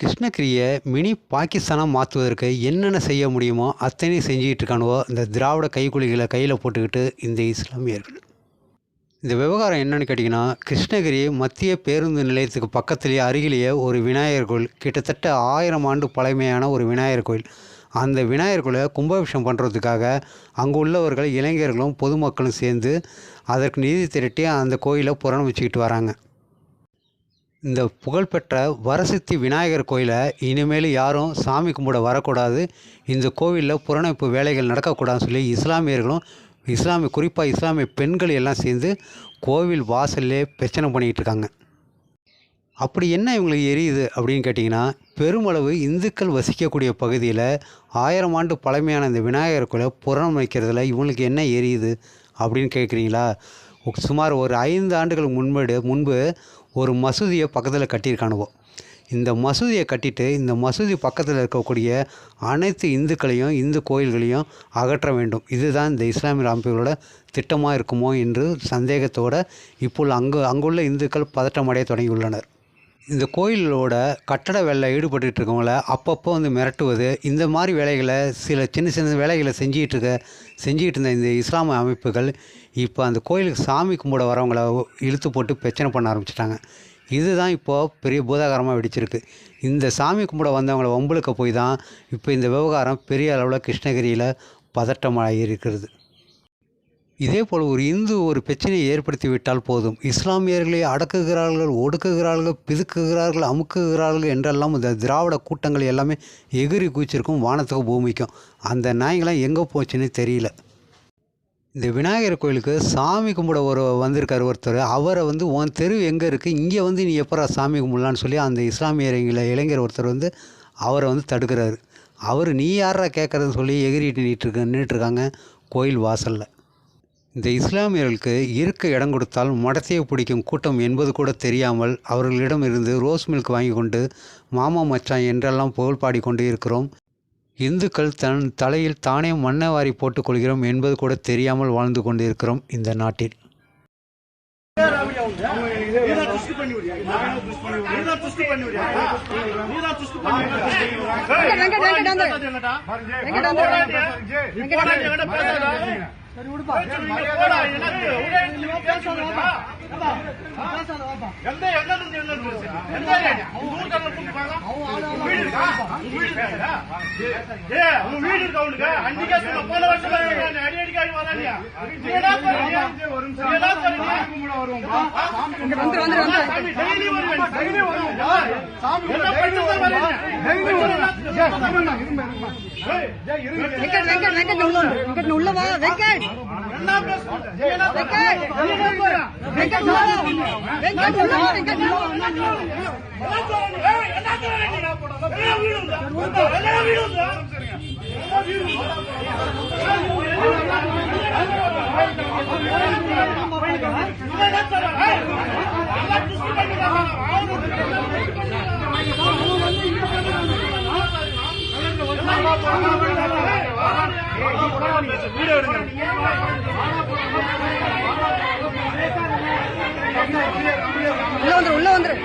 கிருஷ்ணகிரியை mini பாகிஸ்தானாக மாற்றுவதற்கு என்னென்ன செய்ய முடியுமோ அத்தனையும் செஞ்சுக்கிட்டு இருக்கானுவோ இந்த திராவிட கைக்குலிகளை கையில் போட்டுக்கிட்டு இந்த இஸ்லாமியர்கள். இந்த விவகாரம் என்னென்னு கேட்டிங்கன்னா, கிருஷ்ணகிரி மத்திய பேருந்து நிலையத்துக்கு பக்கத்துலேயே அருகிலேயே ஒரு விநாயகர் கோயில், கிட்டத்தட்ட 1000 ஆண்டு பழமையான ஒரு விநாயகர் கோயில். அந்த விநாயகர் கோயிலை கும்பாபிஷேகம் பண்ணுறதுக்காக அங்கே உள்ளவர்கள், இளைஞர்களும் பொதுமக்களும் சேர்ந்து அதற்கு நிதி திரட்டி அந்த கோயிலை புறணமிச்சிக்கிட்டு வராங்க. இந்த புகழ்பெற்ற வரசித்தி விநாயகர் கோயிலை இனிமேல் யாரும் சாமி கும்பிட வரக்கூடாது, இந்த கோவிலில் புறணமைப்பு வேலைகள் நடக்கக்கூடாதுன்னு சொல்லி குறிப்பாக இஸ்லாமிய பெண்கள் எல்லாம் சேர்ந்து கோவில் வாசல்லே பிரச்சனை பண்ணிக்கிட்டு இருக்காங்க. அப்படி என்ன இவங்களுக்கு எரியுது அப்படின்னு கேட்டிங்கன்னா, பெருமளவு இந்துக்கள் வசிக்கக்கூடிய பகுதியில் 1000 ஆண்டு பழமையான இந்த விநாயகர் கோயிலை புறணமைக்கிறதுல இவங்களுக்கு என்ன எரியுது அப்படின்னு கேட்குறீங்களா? சுமார் ஒரு 5 ஆண்டுகளுக்கு முன்பு ஒரு மசூதியை பக்கத்தில் கட்டியிருக்கானுவோம். இந்த மசூதியை கட்டிட்டு இந்த மசூதி பக்கத்தில் இருக்கக்கூடிய அனைத்து இந்துக்களையும், இந்து கோயில்களையும் அகற்ற வேண்டும். இதுதான் இந்த இஸ்லாமிய அமைப்புகளோட திட்டமாக இருக்குமோ என்று சந்தேகத்தோடு இப்போது அங்குள்ள இந்துக்கள் பதட்டமடைய தொடங்கியுள்ளனர். இந்த கோயிலோட கட்டட வேலையில் ஈடுபட்டு இருக்கவங்கள அப்பப்போ மிரட்டுவது, இந்த மாதிரி வேலைகளை சின்ன சின்ன வேலைகளை செஞ்சுக்கிட்டு இருந்த இந்த இஸ்லாமிய அமைப்புகள் இப்போ அந்த கோயிலுக்கு சாமி கும்பிட வரவங்கள இழுத்து போட்டு பிரச்சனை பண்ண ஆரம்பிச்சிட்டாங்க. இதுதான் இப்போது பெரிய பூதாகரமாக வெடிச்சிருக்கு. இந்த சாமி கும்பிட வந்தவங்களை வம்புழுக்க போய் தான் இப்போ இந்த விவகாரம் பெரிய அளவில் கிருஷ்ணகிரியில் பதட்டமாக இருக்கிறது. இதே போல் ஒரு இந்து ஒரு பிரச்சனையை ஏற்படுத்தி விட்டால் போதும், இஸ்லாமியர்களை அடக்குகிறார்கள், ஒடுக்குகிறார்கள், பிதுக்குகிறார்கள், அமுக்குகிறார்கள் என்றெல்லாம் இந்த திராவிட கூட்டங்கள் எல்லாமே எகிரி குதிச்சிருக்கும் வானத்துக்கும் பூமிக்கும். அந்த நாய்களாம் எங்கே போச்சுன்னு தெரியல. இந்த விநாயகர் கோயிலுக்கு சாமி கும்பிட வந்திருக்கார் ஒருத்தர். அவரை உன் தெரு எங்கே இருக்குது, இங்கே நீ எப்போ சாமி கும்பிடலான்னு சொல்லி அந்த இஸ்லாமியர் இளைஞர் ஒருத்தர் அவரை தடுக்கிறாரு. அவர் நீ யாரா கேட்குறதுன்னு சொல்லி எகிரிட்டு நின்றுட்டுருக்காங்க கோயில் வாசலில். இந்த இஸ்லாமியர்களுக்கு இருக்க இடம் கொடுத்தால் மடத்தையை பிடிக்கும் கூட்டம் என்பது கூட தெரியாமல் அவர்களிடம் இருந்து ரோஸ் மில்க் வாங்கி கொண்டு மாமா மச்சான் என்றெல்லாம் புகழ் பாடிக்கொண்டு இருக்கிறோம். இந்துக்கள் தன் தலையில் தானே மண்ணை வாரி போட்டுக் கொள்கிறோம் என்பது கூட தெரியாமல் வாழ்ந்து கொண்டு இருக்கிறோம் இந்த நாட்டில். உள்ளவா வெங்கட் உள்ள வந்துரு